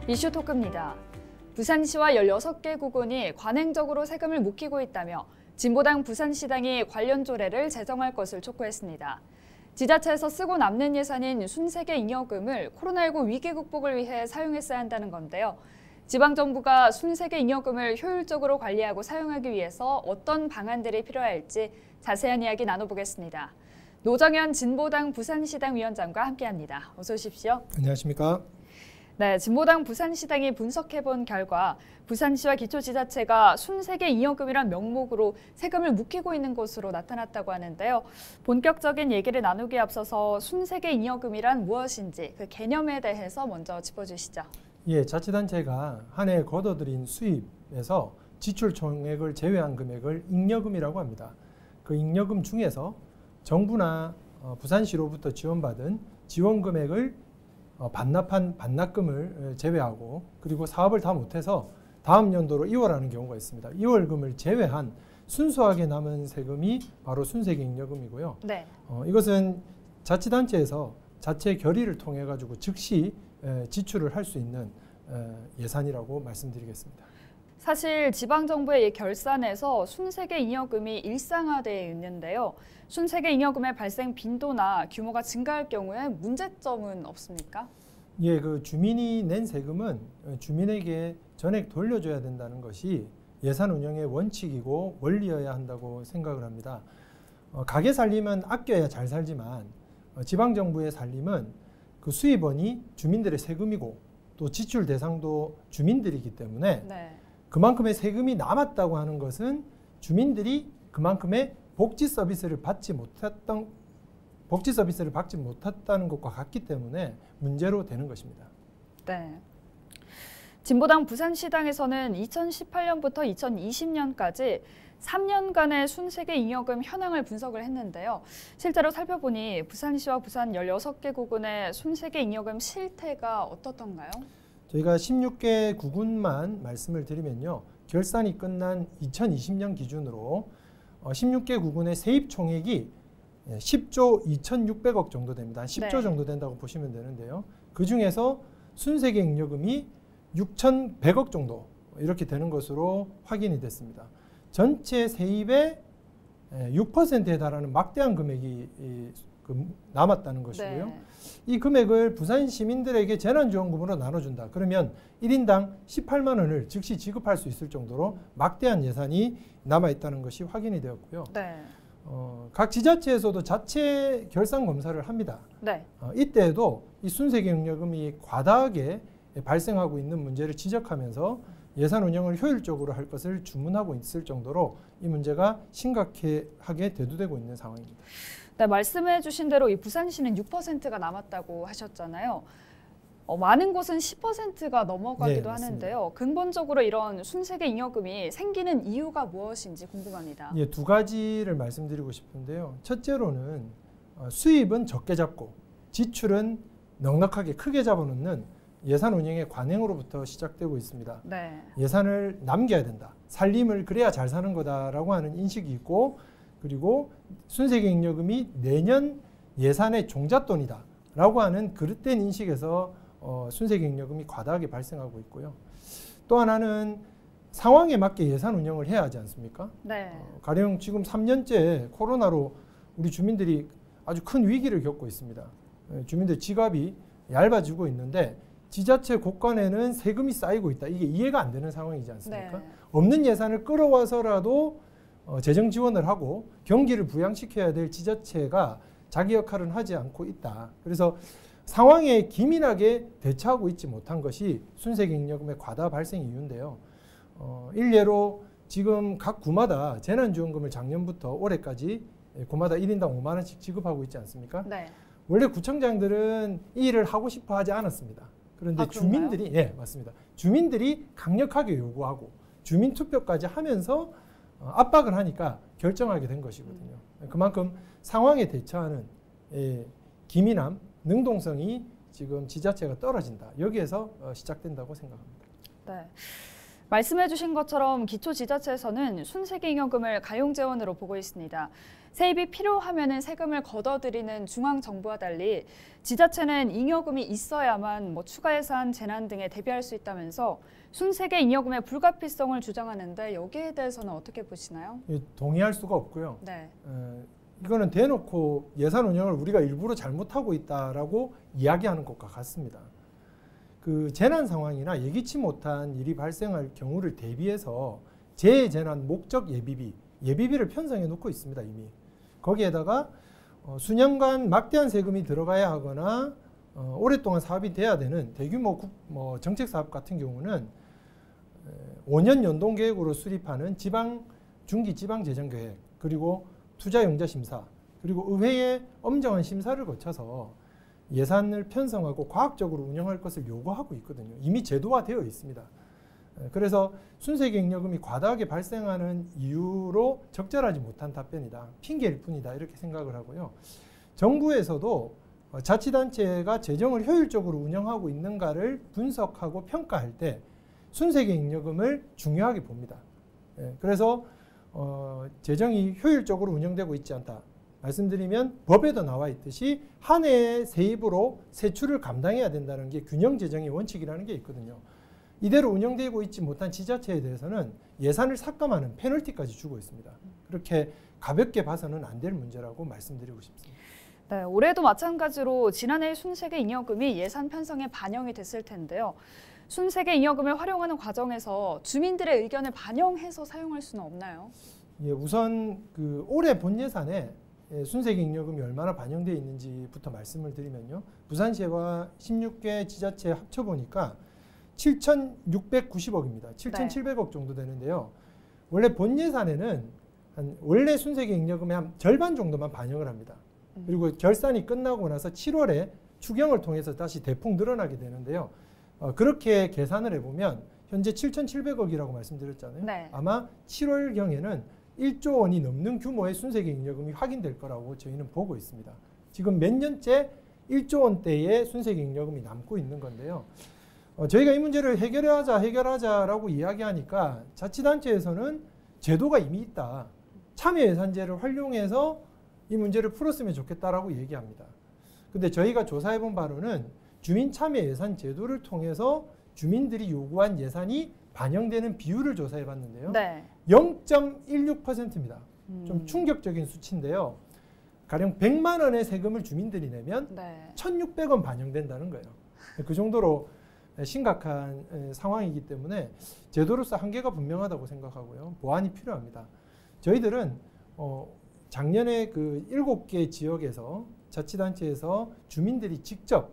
이슈 토크입니다. 부산시와 16개 구군이 관행적으로 세금을 묵히고 있다며 진보당 부산시당이 관련 조례를 제정할 것을 촉구했습니다. 지자체에서 쓰고 남는 예산인 순세계 잉여금을 코로나19 위기 극복을 위해 사용했어야 한다는 건데요. 지방정부가 순세계 잉여금을 효율적으로 관리하고 사용하기 위해서 어떤 방안들이 필요할지 자세한 이야기 나눠보겠습니다. 노정현 진보당 부산시당 위원장과 함께합니다. 어서 오십시오. 안녕하십니까? 네, 진보당 부산시당이 분석해본 결과 부산시와 기초지자체가 순세계 잉여금이란 명목으로 세금을 묵히고 있는 것으로 나타났다고 하는데요. 본격적인 얘기를 나누기에 앞서서 순세계 잉여금이란 무엇인지 그 개념에 대해서 먼저 짚어주시죠. 예, 자치단체가 한 해 거둬들인 수입에서 지출 총액을 제외한 금액을 잉여금이라고 합니다. 그 잉여금 중에서 정부나 부산시로부터 지원받은 지원 금액을 반납한 반납금을 제외하고 그리고 사업을 다 못해서 다음 연도로 이월하는 경우가 있습니다. 이월금을 제외한 순수하게 남은 세금이 바로 순세계 잉여금이고요. 네. 이것은 자치단체에서 자체 결의를 통해 가지고 즉시 지출을 할 수 있는 예산이라고 말씀드리겠습니다. 사실 지방정부의 이 결산에서 순세계 잉여금이 일상화되어 있는데요. 순세계 잉여금의 발생 빈도나 규모가 증가할 경우에 문제점은 없습니까? 예, 그 주민이 낸 세금은 주민에게 전액 돌려줘야 된다는 것이 예산 운영의 원칙이고 원리여야 한다고 생각을 합니다. 가게 살림은 아껴야 잘 살지만 지방정부의 살림은 그 수입원이 주민들의 세금이고 또 지출 대상도 주민들이기 때문에 네. 그만큼의 세금이 남았다고 하는 것은 주민들이 그만큼의 복지 서비스를 받지 못했다는 것과 같기 때문에 문제로 되는 것입니다. 네. 진보당 부산시당에서는 2018년부터 2020년까지 3년간의 순세계 잉여금 현황을 분석을 했는데요. 실제로 살펴보니 부산시와 부산 16개 구군의 순세계 잉여금 실태가 어떻던가요? 저희가 16개 구군만 말씀을 드리면요. 결산이 끝난 2020년 기준으로 16개 구군의 세입 총액이 10조 2,600억 정도 됩니다. 한 10조 네. 정도 된다고 보시면 되는데요. 그중에서 순세계 잉여금이 6,100억 정도 이렇게 되는 것으로 확인이 됐습니다. 전체 세입의 6%에 달하는 막대한 금액이 남았다는 것이고요. 네. 이 금액을 부산 시민들에게 재난지원금으로 나눠준다. 그러면 1인당 18만 원을 즉시 지급할 수 있을 정도로 막대한 예산이 남아있다는 것이 확인이 되었고요. 네. 각 지자체에서도 자체 결산 검사를 합니다. 네. 이때에도 이 순세계 잉여금이 과다하게 발생하고 있는 문제를 지적하면서 예산 운영을 효율적으로 할 것을 주문하고 있을 정도로 이 문제가 심각하게 대두되고 있는 상황입니다. 네, 말씀해 주신 대로 이 부산시는 6%가 남았다고 하셨잖아요. 많은 곳은 10%가 넘어가기도 네, 하는데요. 근본적으로 이런 순세계 잉여금이 생기는 이유가 무엇인지 궁금합니다. 예, 두 가지를 말씀드리고 싶은데요. 첫째로는 수입은 적게 잡고 지출은 넉넉하게 크게 잡아놓는 예산 운영의 관행으로부터 시작되고 있습니다. 네. 예산을 남겨야 된다. 살림을 그래야 잘 사는 거다라고 하는 인식이 있고 그리고 순세계 잉여금이 내년 예산의 종잣돈이다라고 하는 그릇된 인식에서 순세계 잉여금이 과다하게 발생하고 있고요. 또 하나는 상황에 맞게 예산 운영을 해야 하지 않습니까? 네. 가령 지금 3년째 코로나로 우리 주민들이 아주 큰 위기를 겪고 있습니다. 주민들 지갑이 얇아지고 있는데 지자체 곳간에는 세금이 쌓이고 있다. 이게 이해가 안 되는 상황이지 않습니까? 네. 없는 예산을 끌어와서라도 재정 지원을 하고 경기를 부양시켜야 될 지자체가 자기 역할은 하지 않고 있다. 그래서 상황에 기민하게 대처하고 있지 못한 것이 순세계 잉여금의 과다 발생 이유인데요. 일례로 지금 각 구마다 재난지원금을 작년부터 올해까지 구마다 1인당 5만 원씩 지급하고 있지 않습니까? 네. 원래 구청장들은 이 일을 하고 싶어 하지 않았습니다. 그런데 주민들이, 예, 맞습니다. 주민들이 강력하게 요구하고 주민투표까지 하면서 압박을 하니까 결정하게 된 것이거든요. 그만큼 상황에 대처하는 기민함, 능동성이 지금 지자체가 떨어진다. 여기에서 시작된다고 생각합니다. 네. 말씀해 주신 것처럼 기초지자체에서는 순세계 잉여금을 가용재원으로 보고 있습니다. 세입이 필요하면 세금을 걷어들이는 중앙정부와 달리 지자체는 잉여금이 있어야만 추가 예산, 재난 등에 대비할 수 있다면서 순세계 잉여금의 불가피성을 주장하는데 여기에 대해서는 어떻게 보시나요? 동의할 수가 없고요. 네. 이거는 대놓고 예산 운영을 우리가 일부러 잘못하고 있다라고 이야기하는 것과 같습니다. 그 재난 상황이나 예기치 못한 일이 발생할 경우를 대비해서 재재난 목적 예비비를 편성해 놓고 있습니다. 이미. 거기에다가 수년간 막대한 세금이 들어가야 하거나 오랫동안 사업이 돼야 되는 대규모 정책 사업 같은 경우는 5년 연동 계획으로 수립하는 중기 지방 재정 계획, 그리고 투자 용자 심사, 그리고 의회의 엄정한 심사를 거쳐서 예산을 편성하고 과학적으로 운영할 것을 요구하고 있거든요. 이미 제도화되어 있습니다. 그래서 순세계 잉여금이 과다하게 발생하는 이유로 적절하지 못한 답변이다. 핑계일 뿐이다. 이렇게 생각을 하고요. 정부에서도 자치단체가 재정을 효율적으로 운영하고 있는가를 분석하고 평가할 때 순세계 잉여금을 중요하게 봅니다. 그래서 재정이 효율적으로 운영되고 있지 않다. 말씀드리면 법에도 나와 있듯이 한 해의 세입으로 세출을 감당해야 된다는 게 균형 재정의 원칙이라는 게 있거든요. 이대로 운영되고 있지 못한 지자체에 대해서는 예산을 삭감하는 페널티까지 주고 있습니다. 그렇게 가볍게 봐서는 안 될 문제라고 말씀드리고 싶습니다. 네, 올해도 마찬가지로 지난해 순세계 잉여금이 예산 편성에 반영이 됐을 텐데요. 순세계 잉여금을 활용하는 과정에서 주민들의 의견을 반영해서 사용할 수는 없나요? 예, 우선 올해 본 예산에 순세계 잉여금이 얼마나 반영되어 있는지부터 말씀을 드리면요. 부산시와 16개 지자체 합쳐보니까 7,690억입니다. 7,700억 정도 되는데요. 원래 본 예산에는 원래 순세계 잉여금의 한 절반 정도만 반영을 합니다. 그리고 결산이 끝나고 나서 7월에 추경을 통해서 다시 대폭 늘어나게 되는데요. 그렇게 계산을 해보면 현재 7,700억이라고 말씀드렸잖아요. 네. 아마 7월경에는 1조 원이 넘는 규모의 순세계 잉여금이 확인될 거라고 저희는 보고 있습니다. 지금 몇 년째 1조 원대의 순세계 잉여금이 남고 있는 건데요. 저희가 이 문제를 해결하자라고 이야기하니까 자치단체에서는 제도가 이미 있다. 참여예산제를 활용해서 이 문제를 풀었으면 좋겠다라고 얘기합니다. 근데 저희가 조사해본 바로는 주민참여예산 제도를 통해서 주민들이 요구한 예산이 반영되는 비율을 조사해봤는데요. 네. 0.16%입니다. 좀 충격적인 수치인데요. 가령 100만 원의 세금을 주민들이 내면 1,600원 반영된다는 거예요. 그 정도로 심각한 상황이기 때문에 제도로서 한계가 분명하다고 생각하고요. 보완이 필요합니다. 저희들은 작년에 7개 지역에서 자치단체에서 주민들이 직접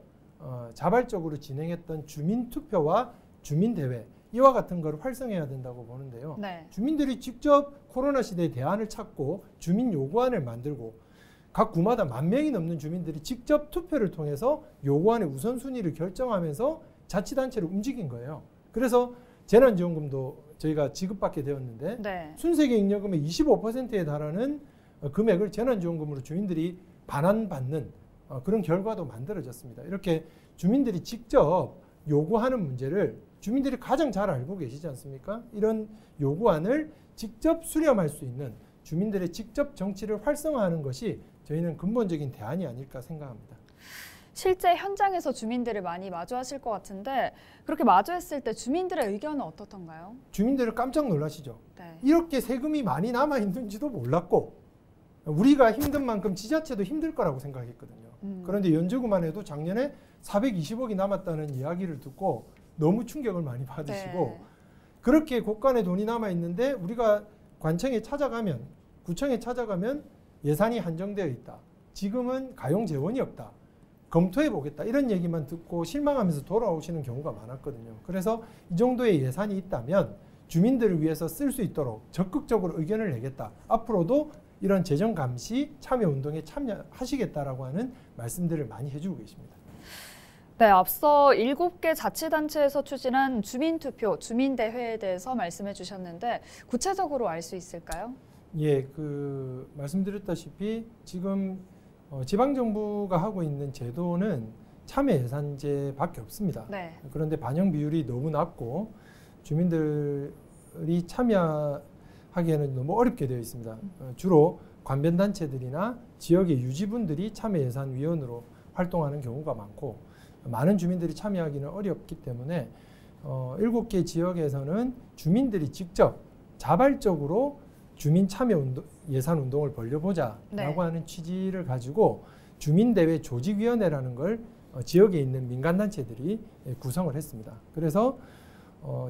자발적으로 진행했던 주민투표와 주민대회 이와 같은 걸 활성해야 된다고 보는데요. 네. 주민들이 직접 코로나 시대에 대안을 찾고 주민 요구안을 만들고 각 구마다 10,000명이 넘는 주민들이 직접 투표를 통해서 요구안의 우선순위를 결정하면서 자치단체를 움직인 거예요. 그래서 재난지원금도 저희가 지급받게 되었는데 순세계 잉여금의 25%에 달하는 금액을 재난지원금으로 주민들이 반환받는 그런 결과도 만들어졌습니다. 이렇게 주민들이 직접 요구하는 문제를 주민들이 가장 잘 알고 계시지 않습니까? 이런 요구안을 직접 수렴할 수 있는 주민들의 직접 정치를 활성화하는 것이 저희는 근본적인 대안이 아닐까 생각합니다. 실제 현장에서 주민들을 많이 마주하실 것 같은데 그렇게 마주했을 때 주민들의 의견은 어떻던가요? 주민들을 깜짝 놀라시죠. 네. 이렇게 세금이 많이 남아있는지도 몰랐고 우리가 힘든 만큼 지자체도 힘들 거라고 생각했거든요. 그런데 연제구만 해도 작년에 420억이 남았다는 이야기를 듣고 너무 충격을 많이 받으시고 그렇게 곳간에 돈이 남아있는데 우리가 관청에 찾아가면 구청에 찾아가면 예산이 한정되어 있다. 지금은 가용 재원이 없다. 검토해 보겠다. 이런 얘기만 듣고 실망하면서 돌아오시는 경우가 많았거든요. 그래서 이 정도의 예산이 있다면 주민들을 위해서 쓸 수 있도록 적극적으로 의견을 내겠다. 앞으로도 이런 재정 감시 참여 운동에 참여하시겠다라고 하는 말씀들을 많이 해주고 계십니다. 네, 앞서 7개 자치단체에서 추진한 주민투표, 주민대회에 대해서 말씀해 주셨는데 구체적으로 알 수 있을까요? 예, 말씀드렸다시피 지금 지방정부가 하고 있는 제도는 참여예산제밖에 없습니다. 네. 그런데 반영 비율이 너무 낮고 주민들이 참여하기에는 너무 어렵게 되어 있습니다. 주로 관변단체들이나 지역의 유지분들이 참여예산위원으로 활동하는 경우가 많고 많은 주민들이 참여하기는 어렵기 때문에 7개 지역에서는 주민들이 직접 자발적으로 주민 참여 예산 운동을 벌려보자라고 네. 하는 취지를 가지고 주민대회 조직위원회라는 걸 지역에 있는 민간단체들이 구성을 했습니다. 그래서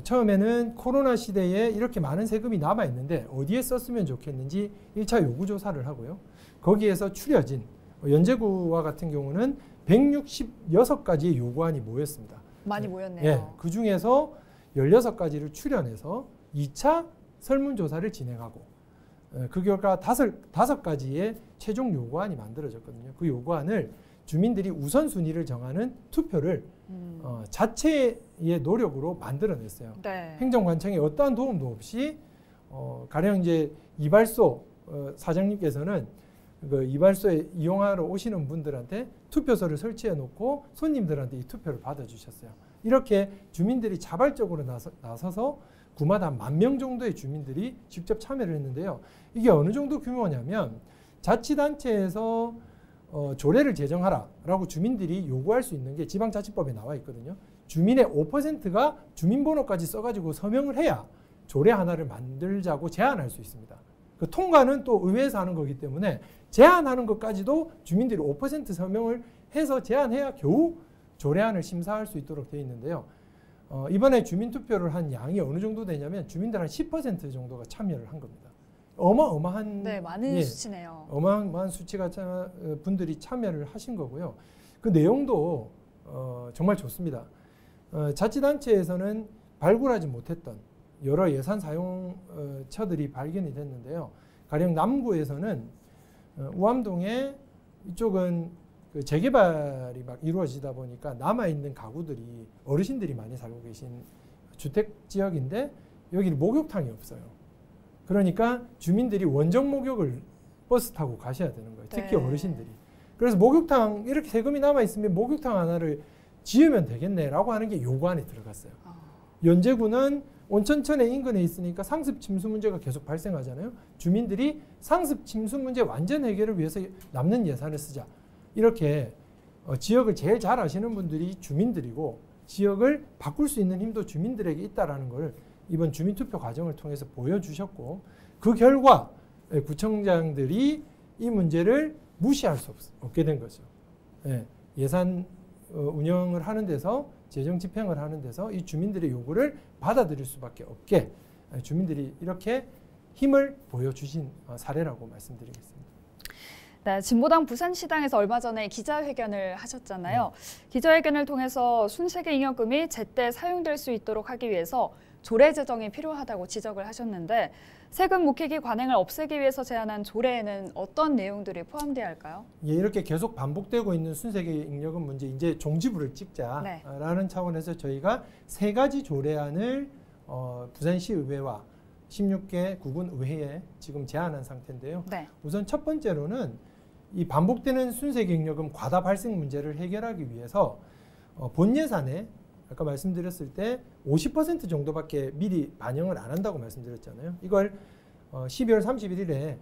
처음에는 코로나 시대에 이렇게 많은 세금이 남아 있는데 어디에 썼으면 좋겠는지 1차 요구조사를 하고요. 거기에서 추려진 연제구와 같은 경우는 166가지의 요구안이 모였습니다. 많이 모였네요. 예, 그 중에서 16가지를 추려내서 2차 설문조사를 진행하고 그 결과 5가지의 최종 요구안이 만들어졌거든요. 그 요구안을 주민들이 우선순위를 정하는 투표를 자체의 노력으로 만들어냈어요. 네. 행정관청에 어떠한 도움도 없이 가령 이제 이발소 사장님께서는 그 이발소에 이용하러 오시는 분들한테 투표소를 설치해 놓고 손님들한테 이 투표를 받아주셨어요. 이렇게 주민들이 자발적으로 나서서 구마다 10,000명 정도의 주민들이 직접 참여를 했는데요. 이게 어느 정도 규모냐면 자치단체에서 조례를 제정하라라고 주민들이 요구할 수 있는 게 지방자치법에 나와 있거든요. 주민의 5%가 주민번호까지 써가지고 서명을 해야 조례 하나를 만들자고 제안할 수 있습니다. 그 통과는 또 의회에서 하는 거기 때문에 제안하는 것까지도 주민들이 5% 서명을 해서 제안해야 겨우 조례안을 심사할 수 있도록 되어 있는데요. 이번에 주민투표를 한 양이 어느 정도 되냐면 주민들 한 10% 정도가 참여를 한 겁니다. 어마어마한 네, 많은 수치네요. 어마어마한 수치가 분들이 참여를 하신 거고요. 그 내용도 정말 좋습니다. 자치단체에서는 발굴하지 못했던 여러 예산 사용처들이 발견이 됐는데요. 가령 남구에서는 우암동에 이쪽은 그 재개발이 막 이루어지다 보니까 남아있는 가구들이 어르신들이 많이 살고 계신 주택 지역인데 여기는 목욕탕이 없어요. 그러니까 주민들이 원정 목욕을 버스 타고 가셔야 되는 거예요. 특히 네. 어르신들이. 그래서 목욕탕 이렇게 세금이 남아있으면 목욕탕 하나를 지으면 되겠네라고 하는 게 요구안에 들어갔어요. 연제구는 온천천에 인근에 있으니까 상습 침수 문제가 계속 발생하잖아요. 주민들이 상습 침수 문제 완전 해결을 위해서 남는 예산을 쓰자. 이렇게 지역을 제일 잘 아시는 분들이 주민들이고 지역을 바꿀 수 있는 힘도 주민들에게 있다라는 걸 이번 주민투표 과정을 통해서 보여주셨고 그 결과 구청장들이 이 문제를 무시할 수 없게 된 거죠. 예산 운영을 하는 데서 재정 집행을 하는 데서 이 주민들의 요구를 받아들일 수밖에 없게 주민들이 이렇게 힘을 보여주신 사례라고 말씀드리겠습니다. 네, 진보당 부산시당에서 얼마 전에 기자회견을 하셨잖아요. 기자회견을 통해서 순세계 잉여금이 제때 사용될 수 있도록 하기 위해서 조례 제정이 필요하다고 지적을 하셨는데 세금 묵히기 관행을 없애기 위해서 제안한 조례에는 어떤 내용들이 포함되어야 할까요? 예, 이렇게 계속 반복되고 있는 순세계 잉여금 문제 이제 종지부를 찍자라는 차원에서 저희가 3가지 조례안을 부산시의회와 16개 구군 의회에 지금 제안한 상태인데요. 네. 우선 첫 번째로는 이 반복되는 순세계 잉여금 과다 발생 문제를 해결하기 위해서 본 예산에 아까 말씀드렸을 때 50% 정도밖에 미리 반영을 안 한다고 말씀드렸잖아요. 이걸 12월 31일에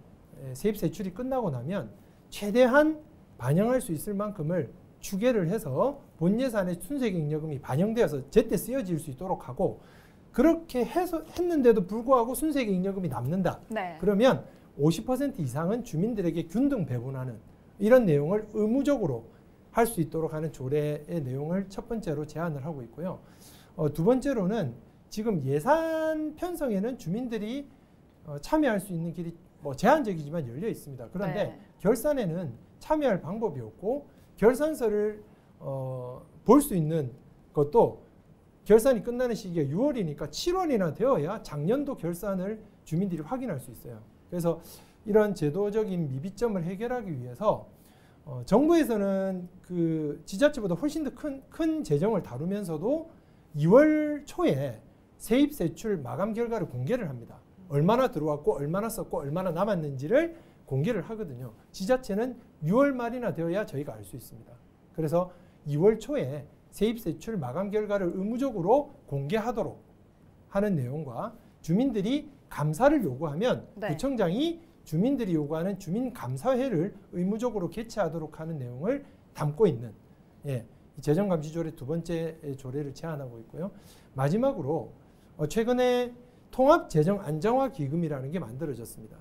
세입 세출이 끝나고 나면 최대한 반영할 수 있을 만큼을 추계를 해서 본 예산에 순세계 잉여금이 반영되어서 제때 쓰여질 수 있도록 하고 그렇게 해서 했는데도 불구하고 순세계 잉여금이 남는다. 네. 그러면 50% 이상은 주민들에게 균등 배분하는 이런 내용을 의무적으로 할 수 있도록 하는 조례의 내용을 첫 번째로 제안을 하고 있고요. 두 번째로는 지금 예산 편성에는 주민들이 참여할 수 있는 길이 제한적이지만 열려 있습니다. 그런데 결산에는 참여할 방법이 없고 결산서를 볼 수 있는 것도 결산이 끝나는 시기가 6월이니까 7월이나 되어야 작년도 결산을 주민들이 확인할 수 있어요. 그래서 이런 제도적인 미비점을 해결하기 위해서 정부에서는 그 지자체보다 훨씬 더 큰 재정을 다루면서도 2월 초에 세입 세출 마감 결과를 공개를 합니다. 얼마나 들어왔고 얼마나 썼고 얼마나 남았는지를 공개를 하거든요. 지자체는 6월 말이나 되어야 저희가 알 수 있습니다. 그래서 2월 초에 세입 세출 마감 결과를 의무적으로 공개하도록 하는 내용과 주민들이 감사를 요구하면 구청장이 주민들이 요구하는 주민감사회를 의무적으로 개최하도록 하는 내용을 담고 있는 이 재정감시조례 두 번째 조례를 제안하고 있고요. 마지막으로 최근에 통합재정안정화기금이라는 게 만들어졌습니다.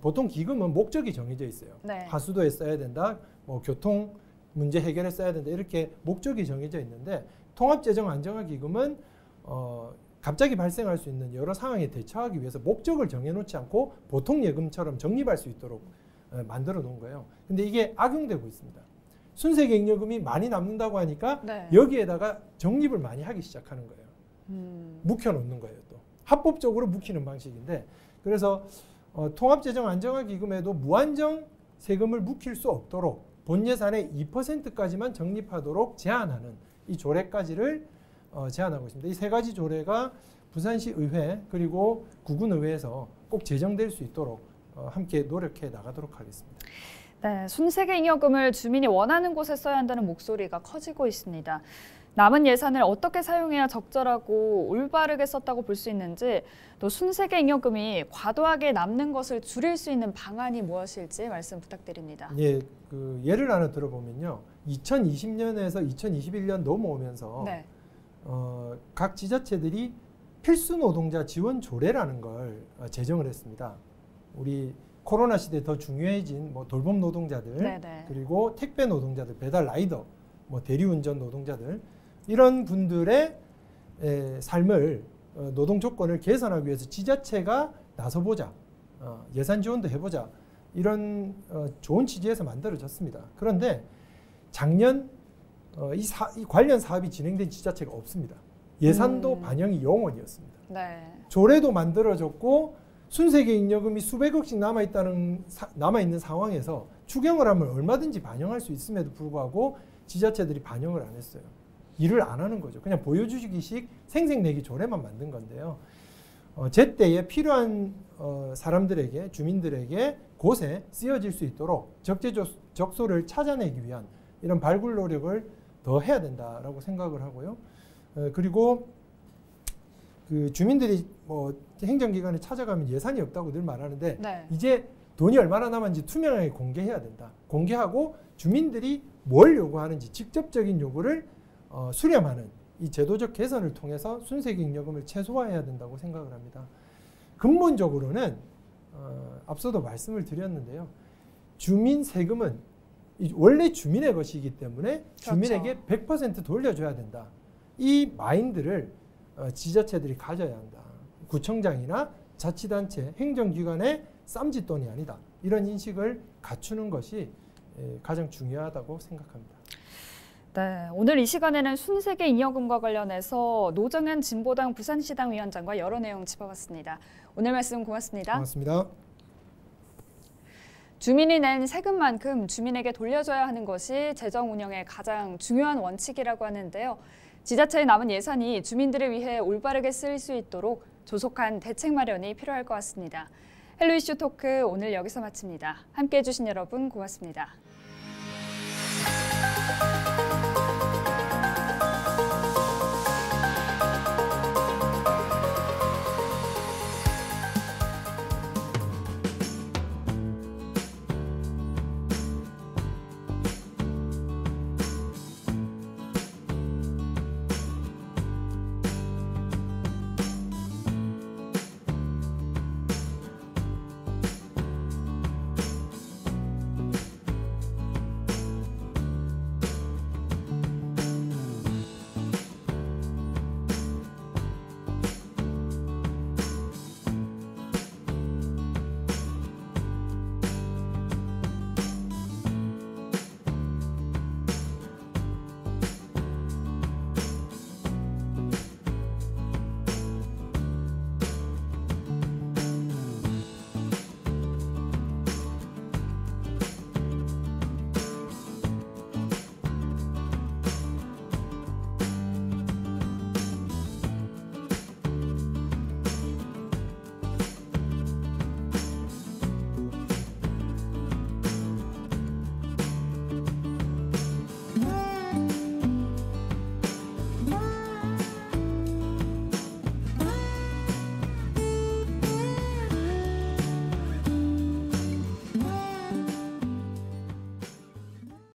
보통 기금은 목적이 정해져 있어요. 네. 하수도에 써야 된다, 뭐 교통 문제 해결에 써야 된다, 이렇게 목적이 정해져 있는데 통합재정안정화기금은 갑자기 발생할 수 있는 여러 상황에 대처하기 위해서 목적을 정해놓지 않고 보통 예금처럼 적립할 수 있도록 만들어 놓은 거예요. 근데 이게 악용되고 있습니다. 순세계 잉여금이 많이 남는다고 하니까 네. 여기에다가 적립을 많이 하기 시작하는 거예요. 묵혀놓는 거예요. 또 합법적으로 묵히는 방식인데, 그래서 통합재정안정화기금에도 무한정 세금을 묵힐 수 없도록 본 예산의 2%까지만 적립하도록 제한하는 이 조례까지를 제안하고 있습니다. 이 세 가지 조례가 부산시 의회 그리고 구군의회에서 꼭 제정될 수 있도록 함께 노력해 나가도록 하겠습니다. 네, 순세계 잉여금을 주민이 원하는 곳에 써야 한다는 목소리가 커지고 있습니다. 남은 예산을 어떻게 사용해야 적절하고 올바르게 썼다고 볼 수 있는지, 또 순세계 잉여금이 과도하게 남는 것을 줄일 수 있는 방안이 무엇일지 말씀 부탁드립니다. 예, 예를 하나 들어보면요. 2020년에서 2021년 넘어오면서 네. 각 지자체들이 필수 노동자 지원 조례라는 걸 제정을 했습니다. 우리 코로나 시대에 더 중요해진 뭐 돌봄 노동자들, 네네. 그리고 택배 노동자들, 배달 라이더, 뭐 대리운전 노동자들, 이런 분들의 삶을 노동 조건을 개선하기 위해서 지자체가 나서보자, 예산 지원도 해보자, 이런 좋은 취지에서 만들어졌습니다. 그런데 작년 이 관련 사업이 진행된 지자체가 없습니다. 예산도 반영이 0원이었습니다. 네. 조례도 만들어졌고 순세계 잉여금이 수백억씩 남아있는 상황에서 추경을 하면 얼마든지 반영할 수 있음에도 불구하고 지자체들이 반영을 안 했어요. 일을 안 하는 거죠. 그냥 보여주기식 생색내기 조례만 만든 건데요. 제때에 필요한 사람들에게, 주민들에게 곳에 쓰여질 수 있도록 적재적소를 찾아내기 위한 이런 발굴 노력을 더 해야 된다라고 생각을 하고요. 그리고 주민들이 뭐 행정기관에 찾아가면 예산이 없다고 늘 말하는데 네. 이제 돈이 얼마나 남았는지 투명하게 공개해야 된다. 공개하고 주민들이 뭘 요구하는지 직접적인 요구를 수렴하는 이 제도적 개선을 통해서 순세계 잉여금을 최소화해야 된다고 생각을 합니다. 근본적으로는 앞서도 말씀을 드렸는데요. 주민 세금은 원래 주민의 것이기 때문에 주민에게 100% 돌려줘야 된다. 이 마인드를 지자체들이 가져야 한다. 구청장이나 자치단체, 행정기관의 쌈짓돈이 아니다. 이런 인식을 갖추는 것이 가장 중요하다고 생각합니다. 네, 오늘 이 시간에는 순세계 잉여금과 관련해서 노정현 진보당 부산시당 위원장과 여러 내용 짚어봤습니다. 오늘 말씀 고맙습니다. 고맙습니다. 주민이 낸 세금만큼 주민에게 돌려줘야 하는 것이 재정 운영의 가장 중요한 원칙이라고 하는데요. 지자체의 남은 예산이 주민들을 위해 올바르게 쓰일 수 있도록 조속한 대책 마련이 필요할 것 같습니다. 헬로 이슈 토크 오늘 여기서 마칩니다. 함께해 주신 여러분 고맙습니다.